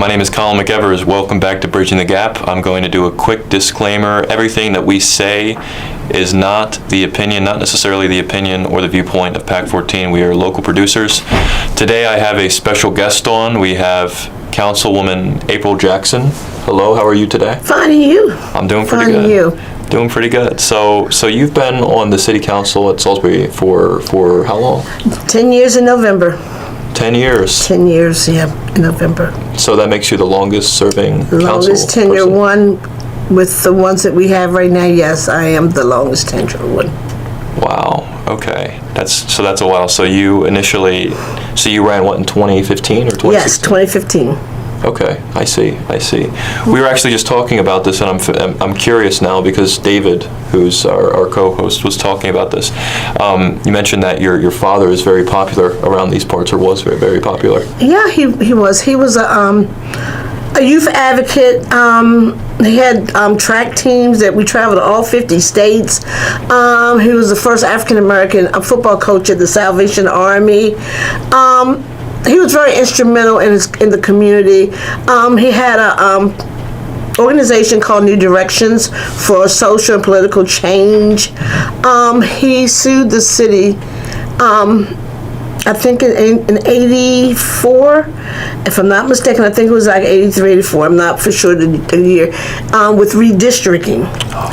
My name is Colin McEvers. Welcome back to Bridging the Gap. I'm going to do a quick disclaimer. Everything that we say is not necessarily the opinion or the viewpoint of PAC 14. We are local producers. Today I have a special guest on. We have Councilwoman April Jackson. Hello, how are you today? Fine, and you? I'm doing pretty good. Fine, and you? Doing pretty good. So you've been on the city council at Salisbury for how long? 10 years in November. 10 years. 10 years, yeah, in November. So that makes you the longest serving council Longest tenure person. one with the ones that we have right now. Yes, I am the longest tenure one. Wow. Okay. That's a while. So you ran what, in 2015 or 2016? Yes, 2015. Okay, I see. We were actually just talking about this, and I'm curious now because David, who's our co-host, was talking about this. You mentioned that your father is very popular around these parts, or was very, very popular. Yeah, he was. He was a youth advocate. He had track teams that we traveled to all 50 states. He was the first African-American football coach at the Salvation Army. He was very instrumental in the community. He had a organization called New Directions for social and political change. He sued the city, I think in 84, if I'm not mistaken. I think it was like 83, 84. I'm not for sure the year, with redistricting.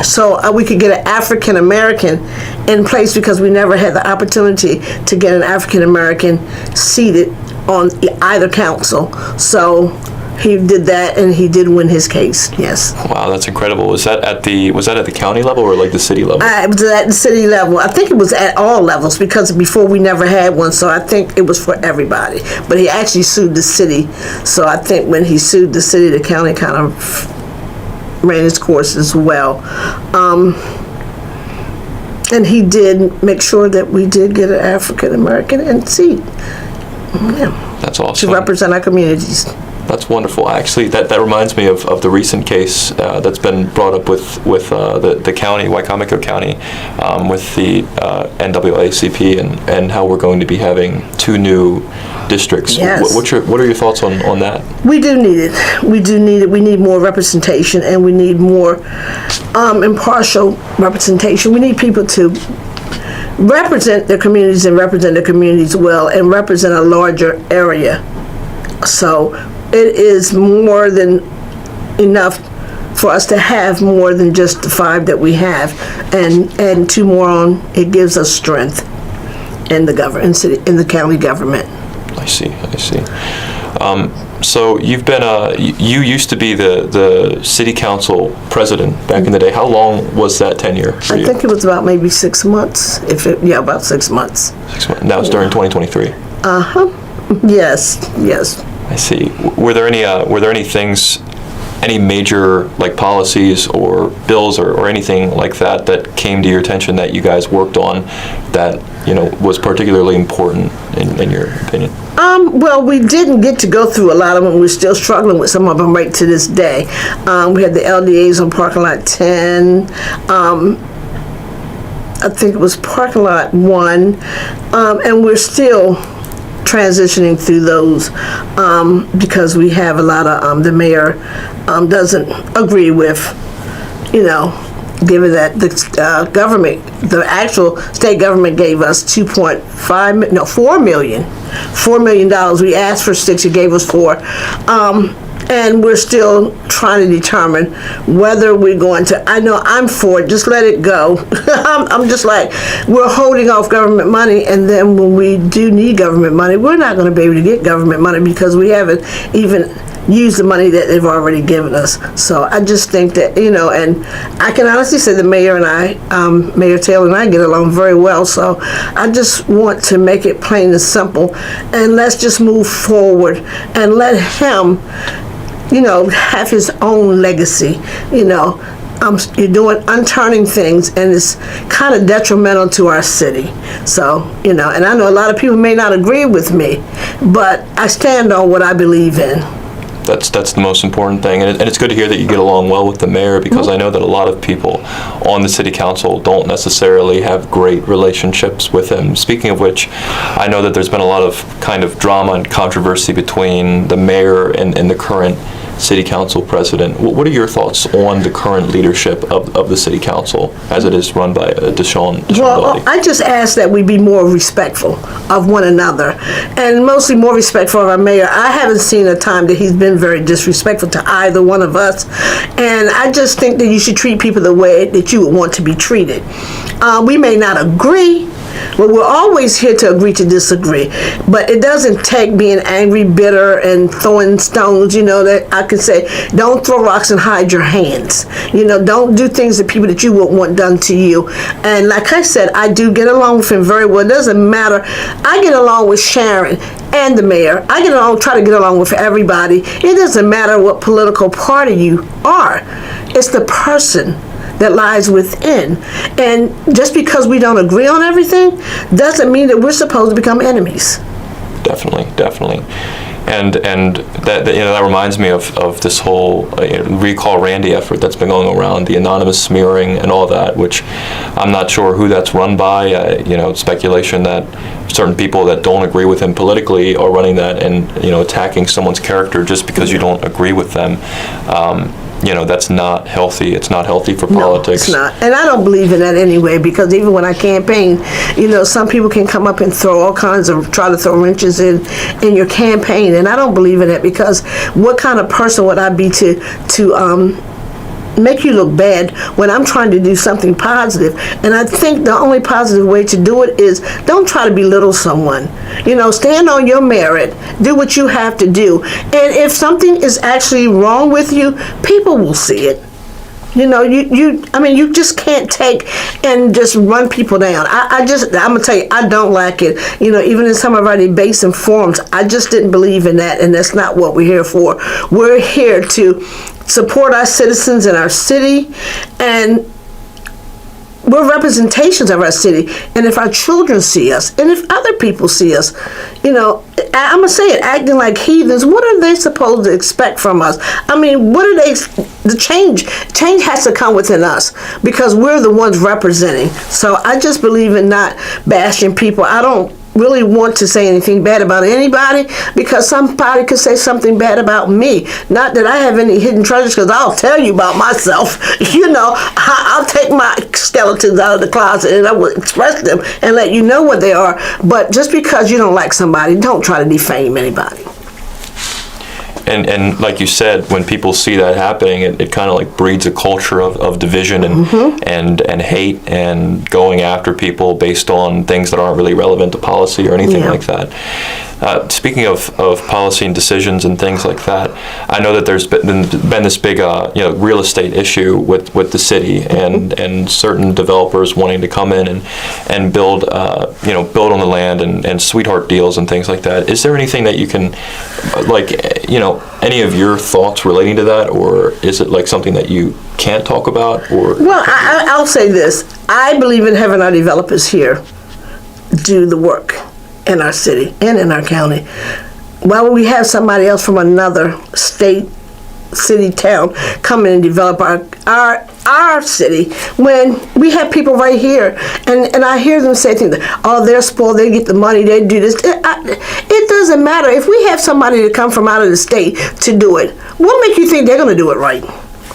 So we could get an African American in place because we never had the opportunity to get an African American seated on either council. So he did that, and he did win his case. Yes. Wow, that's incredible. Was that at the county level or like the city level? It was at the city level. I think it was at all levels because before we never had one. So I think it was for everybody. But he actually sued the city. So I think when he sued the city, the county kind of ran its course as well. And he did make sure that we did get an African American in seat. Yeah. That's awesome. To represent our communities. That's wonderful. Actually, that reminds me of the recent case that's been brought up with the county, Wycomico County, with the NAACP and how we're going to be having 2 new districts. Yes. What are your thoughts on that? We do need it. We need more representation, and we need more impartial representation. We need people to represent their communities and represent their communities well and represent a larger area. So it is more than enough for us to have more than just the 5 that we have, and 2 more on. It gives us strength in the in the county government. I see. So you've been you used to be the city council president back in the day. How long was that tenure for you? I think it was about maybe 6 months. About 6 months. 6 months. That was during 2023. Yes. I see. Were there any things, any major like policies or bills or anything like that came to your attention that you guys worked on that was particularly important in your opinion? Well, we didn't get to go through a lot of them. We're still struggling with some of them right to this day. We had the LDAs on parking lot 10. I think it was parking lot 1, and we're still transitioning through those because we have a lot of the mayor doesn't agree with, given that the government, the actual state government gave us $4 million. We asked for 6, it gave us 4. And we're still trying to determine whether we're going to. I know I'm for it. Just let it go. I'm just like, we're holding off government money, and then when we do need government money, we're not going to be able to get government money because we haven't even used the money that they've already given us. So I just think that, and I can honestly say the mayor and I, Mayor Taylor and I get along very well. So I just want to make it plain and simple, and let's just move forward and let him have his own legacy. You're unturning things, and it's kind of detrimental to our city. So, and I know a lot of people may not agree with me, but I stand on what I believe in. That's the most important thing, and it's good to hear that you get along well with the mayor, because I know that a lot of people on the city council don't necessarily have great relationships with him. Speaking of which, I know that there's been a lot of kind of drama and controversy between the mayor and the current city council president. What are your thoughts on the current leadership of the city council as it is run by Deshaun Well, Doty? I just ask that we be more respectful of one another, and mostly more respectful of our mayor. I haven't seen a time that he's been very disrespectful to either one of us, and I just think that you should treat people the way that you would want to be treated. We may not agree, but we're always here to agree to disagree. But it doesn't take being angry, bitter, and throwing stones, that I can say, don't throw rocks and hide your hands. Don't do things to people that you wouldn't want done to you. And like I said, I do get along with him very well. It doesn't matter. I get along with Sharon and the mayor. I try to get along with everybody. It doesn't matter what political party you are. It's the person that lies within. And just because we don't agree on everything doesn't mean that we're supposed to become enemies. Definitely. And that reminds me of this whole Recall Randy effort that's been going around, the anonymous smearing and all that, which I'm not sure who that's run by. Speculation that certain people that don't agree with him politically are running that and attacking someone's character just because you don't agree with them. That's not healthy. It's not healthy for politics. No, it's not. And I don't believe in that anyway, because even when I campaign, some people can come up and try to throw wrenches in your campaign. And I don't believe in that, because what kind of person would I be to make you look bad when I'm trying to do something positive? And I think the only positive way to do it is don't try to belittle someone. Stand on your merit, do what you have to do. And if something is actually wrong with you, people will see it. You just can't take and just run people down. I'm going to tell you, I don't like it. Even in some of our debates and forums, I just didn't believe in that, and that's not what we're here for. We're here to support our citizens in our city, and we're representations of our city. And if our children see us, and if other people see us, I'm going to say it, acting like heathens, what are they supposed to expect from us? What are the change has to come within us, because we're the ones representing. So I just believe in not bashing people. I don't really want to say anything bad about anybody, because somebody could say something bad about me. Not that I have any hidden treasures, because I'll tell you about myself. I'll take my skeletons out of the closet and I will express them and let you know what they are. But just because you don't like somebody, don't try to defame anybody. And like you said, when people see that happening, it kind of like breeds a culture of division and hate and going after people based on things that aren't really relevant to policy or anything like that. Speaking of policy and decisions and things like that, I know that there's been this big real estate issue with the city and certain developers wanting to come in and build build on the land and sweetheart deals and things like that. Is there anything that you can any of your thoughts relating to that, or is it like something that you can't talk about? Or well, I'll say this: I believe in having our developers here do the work in our city and in our county. Why would we have somebody else from another state, city, town come in and develop our city when we have people right here? And I hear them say things like, oh, they're spoiled, they get the money, they do this. It doesn't matter. If we have somebody to come from out of the state to do it, what makes you think they're going to do it right?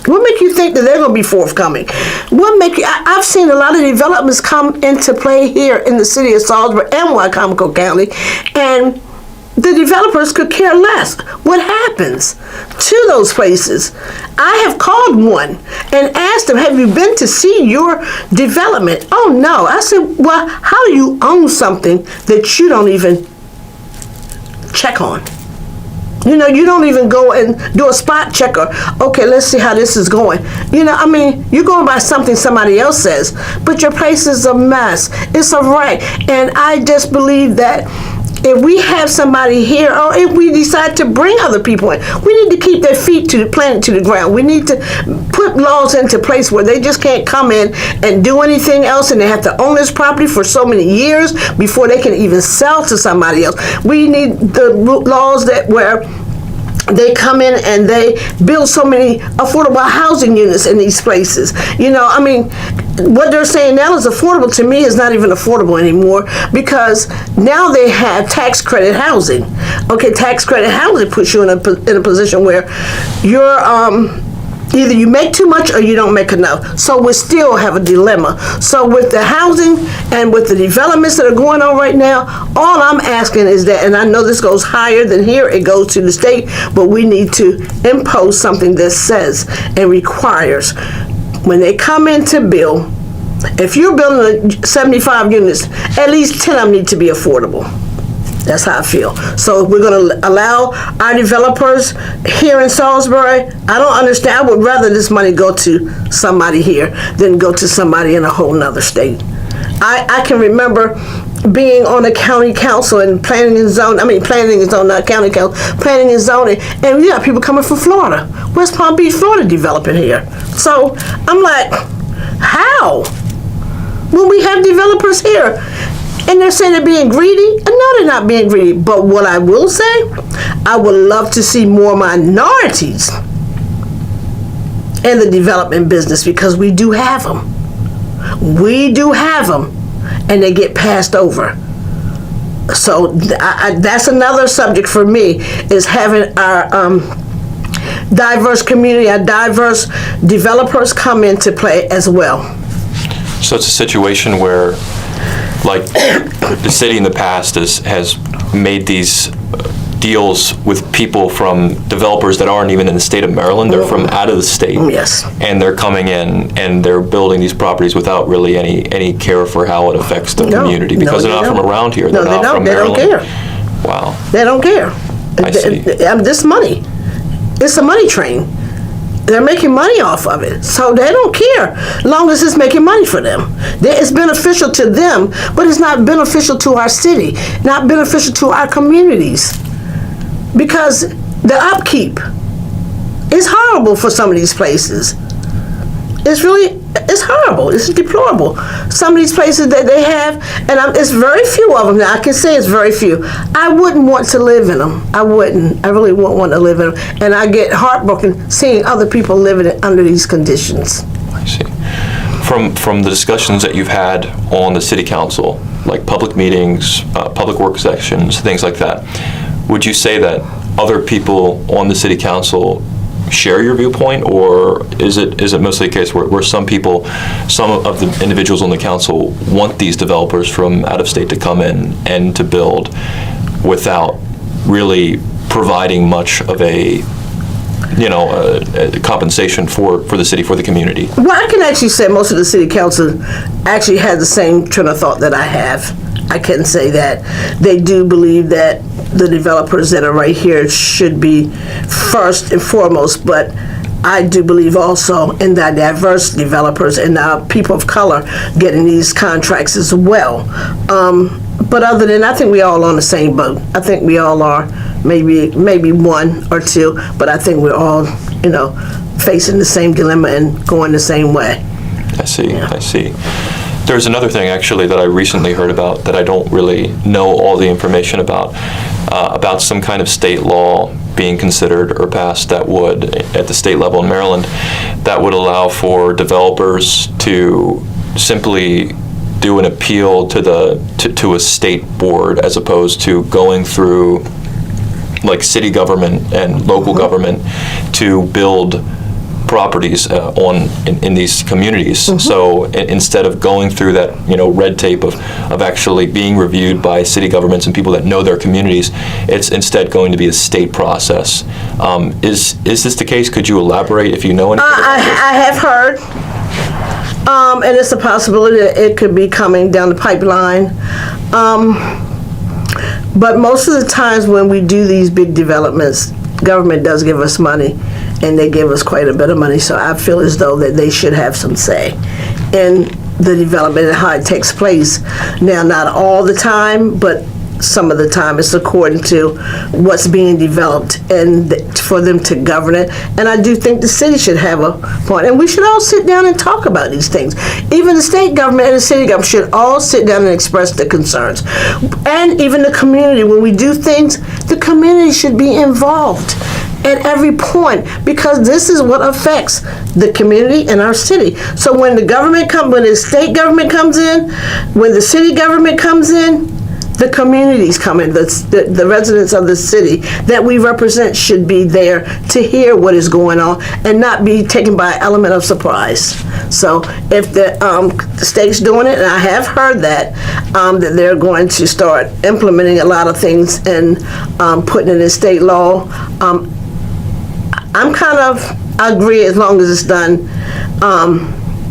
What make you think that they're going to be forthcoming? I've seen a lot of developments come into play here in the city of Salisbury and Wycomico County, and the developers could care less what happens to those places. I have called one and asked them, have you been to see your development? Oh, no. I said, well, how do you own something that you don't even check on? You don't even go and do a spot checker. Okay, let's see how this is going. You're going by something somebody else says, but your place is a mess. It's a wreck. And I just believe that if we have somebody here, or if we decide to bring other people in, we need to keep their feet planted to the ground. We need to put laws into place where they just can't come in and do anything else, and they have to own this property for so many years before they can even sell to somebody else. We need the laws where they come in and they build so many affordable housing units in these places. You know, I mean, what they're saying now is affordable to me is not even affordable anymore, because now they have tax credit housing. Okay, tax credit housing puts you in a position where you're either you make too much or you don't make enough. So we still have a dilemma. So with the housing and with the developments that are going on right now, all I'm asking is that, and I know this goes higher than here, it goes to the state, but we need to impose something that says and requires, when they come in to build, if you're building 75 units, at least 10 of them need to be affordable. That's how I feel. So if we're going to allow our developers here in Salisbury, I don't understand. I would rather this money go to somebody here than go to somebody in a whole nother state. I can remember being on the county council and planning and zoning, not county council, planning and zoning, and we got people coming from Florida, West Palm Beach, Florida, developing here. So I'm like, how? When we have developers here, and they're saying they're being greedy. And no, they're not being greedy. But what I will say, I would love to see more minorities in the development business, because we do have them. We do have them, and they get passed over. So that's another subject for me, is having our diverse community, our diverse developers come into play as well. So it's a situation where, like, the city in the past has made these deals with people from developers that aren't even in the state of Maryland. They're from out of the state. Yes. And they're coming in and they're building these properties without really any care for how it affects the community, because they're not from around here. They're not from Maryland. They don't care. Wow. They don't care. I see. This money, it's a money train. They're making money off of it, so they don't care, long as it's making money for them. It's beneficial to them, but it's not beneficial to our city, not beneficial to our communities, because the upkeep is horrible for some of these places. It's horrible. It's deplorable. Some of these places that they have, and it's very few of them. Now, I can say it's very few. I wouldn't want to live in them. I wouldn't. I really wouldn't want to live in them. And I get heartbroken seeing other people living under these conditions. I see. From the discussions that you've had on the city council, like public meetings, public work sessions, things like that, would you say that other people on the city council share your viewpoint, or is it mostly a case where some of the individuals on the council want these developers from out of state to come in and to build without really providing much of a compensation for the city, for the community? Well, I can actually say most of the city council actually has the same train of thought that I have. I can say that they do believe that the developers that are right here should be first and foremost, but I do believe also in the diverse developers and people of color getting these contracts as well. But other than, I think we all on the same boat. I think we all are, maybe one or two, but I think we're all, facing the same dilemma and going the same way. I see. There's another thing, actually, that I recently heard about that I don't really know all the information about some kind of state law being considered or passed that would, at the state level in Maryland, that would allow for developers to simply do an appeal to a state board, as opposed to going through like city government and local government to build properties in these communities. So instead of going through that red tape of actually being reviewed by city governments and people that know their communities, it's instead going to be a state process. Is this the case? Could you elaborate if you know anything? I have heard, and it's a possibility that it could be coming down the pipeline. But most of the times when we do these big developments, government does give us money, and they give us quite a bit of money, so I feel as though that they should have some say in the development and how it takes place. Now, not all the time, but some of the time it's according to what's being developed and for them to govern it. And I do think the city should have a point, and we should all sit down and talk about these things. Even the state government and the city government should all sit down and express their concerns. And even the community, when we do things, the community should be involved. at every point, because this is what affects the community and our city. So when the state government comes in, when the city government comes in, the communities come in, the residents of the city that we represent should be there to hear what is going on and not be taken by an element of surprise. So if the state's doing it, and I have heard that they're going to start implementing a lot of things and putting it in state law, I agree as long as it's done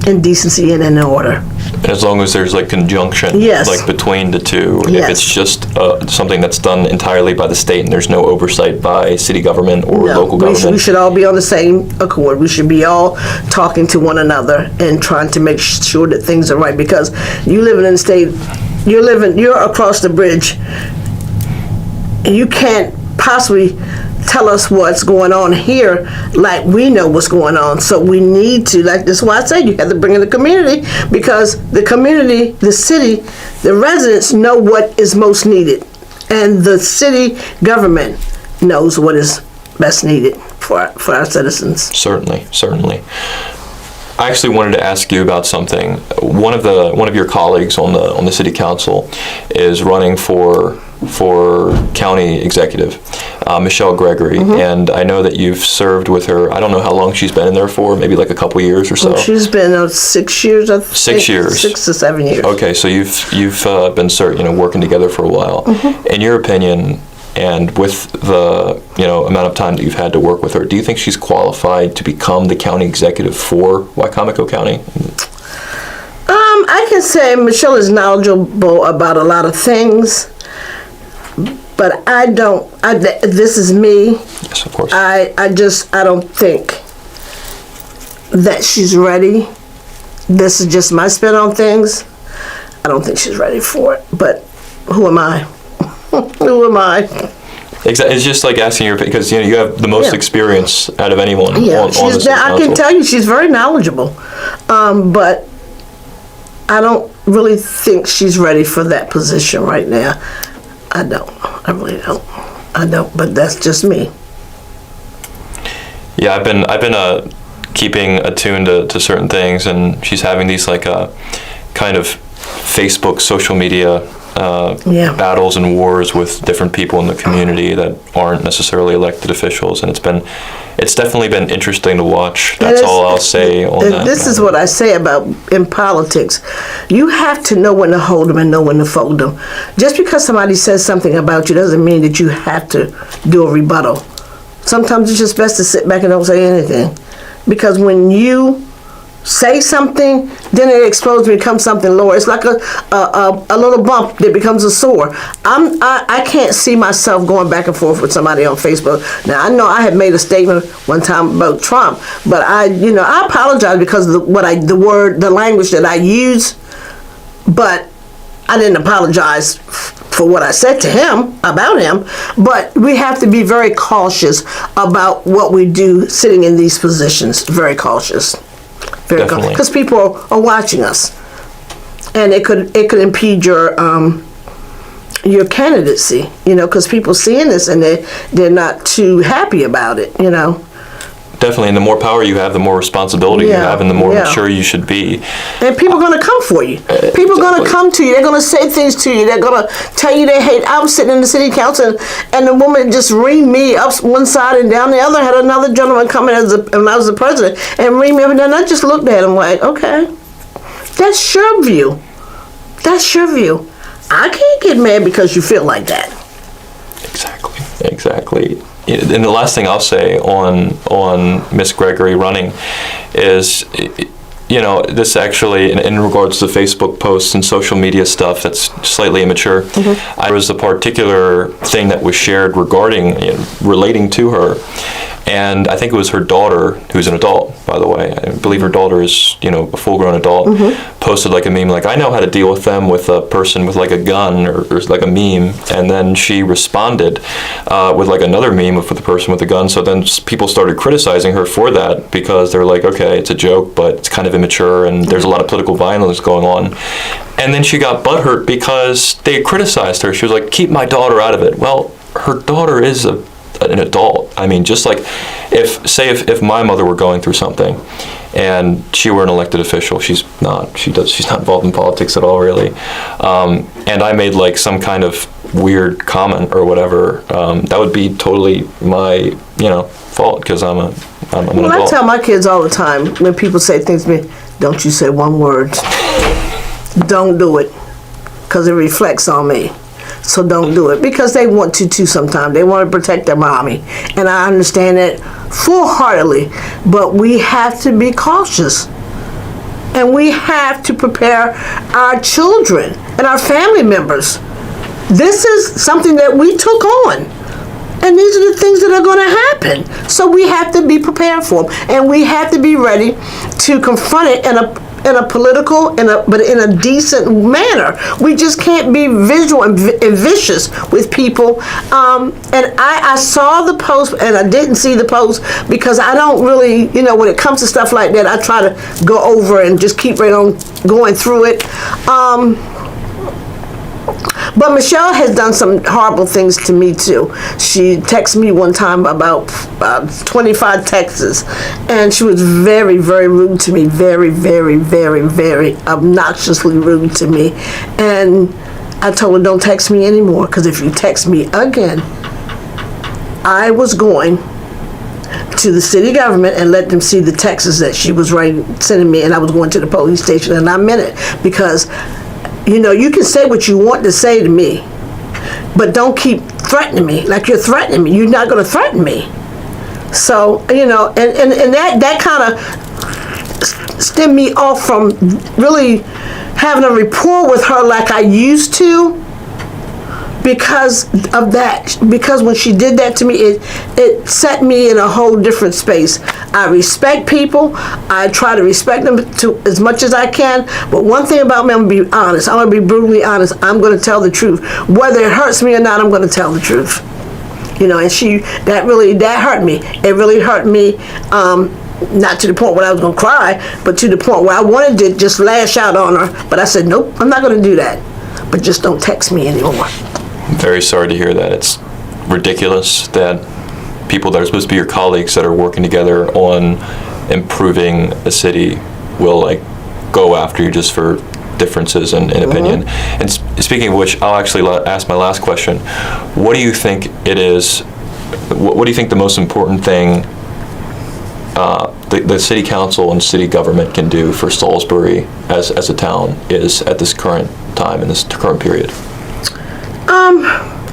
in decency and in order. And as long as there's like conjunction, Yes. like between the two. Yes. If it's just something that's done entirely by the state and there's no oversight by city government or No, local government. we should all be on the same accord. We should be all talking to one another and trying to make sure that things are right, because you live in the state, you're across the bridge, and you can't possibly tell us what's going on here like we know what's going on. So we need to, like, that's why I say you have to bring in the community, because the community, the city, the residents know what is most needed, and the city government knows what is best needed for our citizens. Certainly, certainly. I actually wanted to ask you about something. One of your colleagues on the city council is running for county executive, Michelle Gregory, and I know that you've served with her. I don't know how long she's been in there for, maybe like a couple years or so. She's been 6 years, I think. 6 years. 6 to 7 years. Okay, so you've been working together for a while. In your opinion, and with the amount of time that you've had to work with her, do you think she's qualified to become the county executive for Wicomico County? I can say Michelle is knowledgeable about a lot of things, but this is me. Yes, of course. I don't think that she's ready. This is just my spin on things. I don't think she's ready for it, but who am I? Who am I? Exactly. It's just like asking your, because you have the most experience out of anyone Yeah, on the city council. I can tell you she's very knowledgeable, but I don't really think she's ready for that position right now. I don't. I really don't. I don't. But that's just me. Yeah, I've been keeping attuned to certain things, and she's having these kind of Facebook social media battles and wars with different people in the community that aren't necessarily elected officials, and it's definitely been interesting to watch. That's all I'll say on that. This is what I say about in politics. You have to know when to hold them and know when to fold them. Just because somebody says something about you doesn't mean that you have to do a rebuttal. Sometimes it's just best to sit back and don't say anything, because when you say something, then it explodes and becomes something lower. It's like a little bump that becomes a sore. I can't see myself going back and forth with somebody on Facebook. Now, I know I had made a statement one time about Trump, but I apologize because of the language that I use, but I didn't apologize for what I said to him, about him. But we have to be very cautious about what we do sitting in these positions. Very cautious. Definitely. Because people are watching us, and it could impede your candidacy, because people seeing this and they're not too happy about it, Definitely, and the more power you have, the more responsibility you have, and the more mature you should be. And people are going to come for you. People are going to come to you. They're going to say things to you. They're going to tell you they hate. I was sitting in the city council, and the woman just reamed me up one side and down the other. Had another gentleman come in when I was the president and reamed me up and down. I just looked at him like, okay, that's your view. That's your view. I can't get mad because you feel like that. Exactly. And the last thing I'll say on Miss Gregory running is, this actually, in regards to Facebook posts and social media stuff that's slightly immature, there was a particular thing that was shared relating to her. And I think it was her daughter, who's an adult, by the way. I believe her daughter is, a full-grown adult, posted like a meme, like, I know how to deal with them with a person with like a gun or like a meme. And then she responded with like another meme with the person with the gun. So then people started criticizing her for that, because they're like, okay, it's a joke, but it's kind of immature and there's a lot of political violence going on. And then she got butthurt because they criticized her. She was like, keep my daughter out of it. Well, her daughter is a an adult. I mean, just like if my mother were going through something and she were an elected official, she's not involved in politics at all, really, and I made like some kind of weird comment or whatever, that would be totally my, fault, because I'm an adult. I tell my kids all the time, when people say things to me, don't you say one word. Don't do it, because it reflects on me. So don't do it, because they want to too sometimes. They want to protect their mommy. And I understand that full-heartedly, but we have to be cautious. And we have to prepare our children and our family members. This is something that we took on. And these are the things that are going to happen. So we have to be prepared for them. And we have to be ready to confront it in a political, but in a decent manner. We just can't be visual and vicious with people. And I saw the post, and I didn't see the post because I don't really, when it comes to stuff like that, I try to go over and just keep right on going through it. But Michelle has done some horrible things to me too. She texted me one time about 25 texts, and she was very, very rude to me. Very, very, very, very obnoxiously rude to me. And I told her, don't text me anymore, because if you text me again, I was going to the city government and let them see the texts that she was sending me, and I was going to the police station, and I meant it, because you can say what you want to say to me, but don't keep threatening me like you're threatening me. You're not going to threaten me. So, and that kind of stemmed me off from really having a rapport with her like I used to, because of that. Because when she did that to me, it set me in a whole different space. I respect people. I try to respect them as much as I can. But one thing about me, I'm going to be honest. I'm going to be brutally honest. I'm going to tell the truth. Whether it hurts me or not, I'm going to tell the truth. And that hurt me. It really hurt me. Not to the point where I was going to cry, but to the point where I wanted to just lash out on her. But I said, nope, I'm not going to do that. But just don't text me anymore. I'm very sorry to hear that. It's ridiculous that people that are supposed to be your colleagues that are working together on improving a city will go after you just for differences in opinion. And speaking of which, I'll actually ask my last question. What do you think it is? What do you think the most important thing the city council and city government can do for Salisbury as a town is at this current time, in this current period?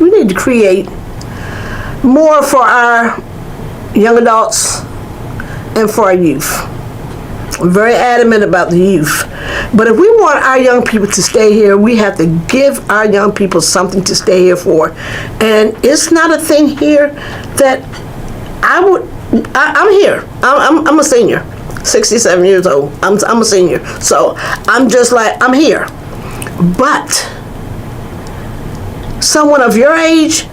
We need to create more for our young adults and for our youth. I'm very adamant about the youth. But if we want our young people to stay here, we have to give our young people something to stay here for. And it's not a thing here that I'm here. I'm a senior, 67 years old. I'm a senior. So I'm just like, I'm here. But someone of your age,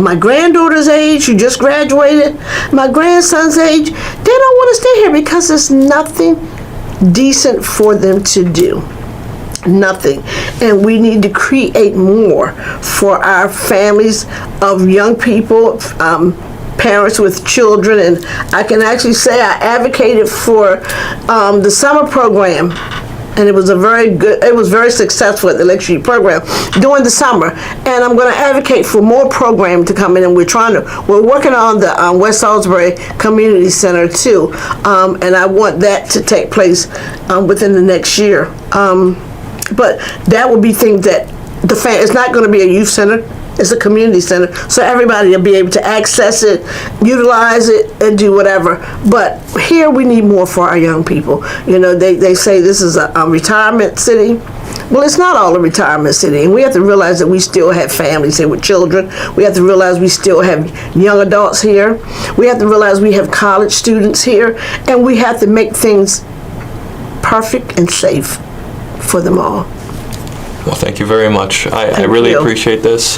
my granddaughter's age, who just graduated, my grandson's age, they don't want to stay here because there's nothing decent for them to do. Nothing. And we need to create more for our families of young people, parents with children. And I can actually say I advocated for the summer program. And it was very successful at the electricity program during the summer. And I'm going to advocate for more program to come in, and we're working on the West Salisbury Community Center too. And I want that to take place within the next year. But that will be things that it's not going to be a youth center. It's a community center, so everybody will be able to access it, utilize it, and do whatever. But here we need more for our young people. They say this is a retirement city. Well, it's not all a retirement city, and we have to realize that we still have families here with children. We have to realize we still have young adults here. We have to realize we have college students here, and we have to make things perfect and safe for them all. Well, thank you very much. I really appreciate this.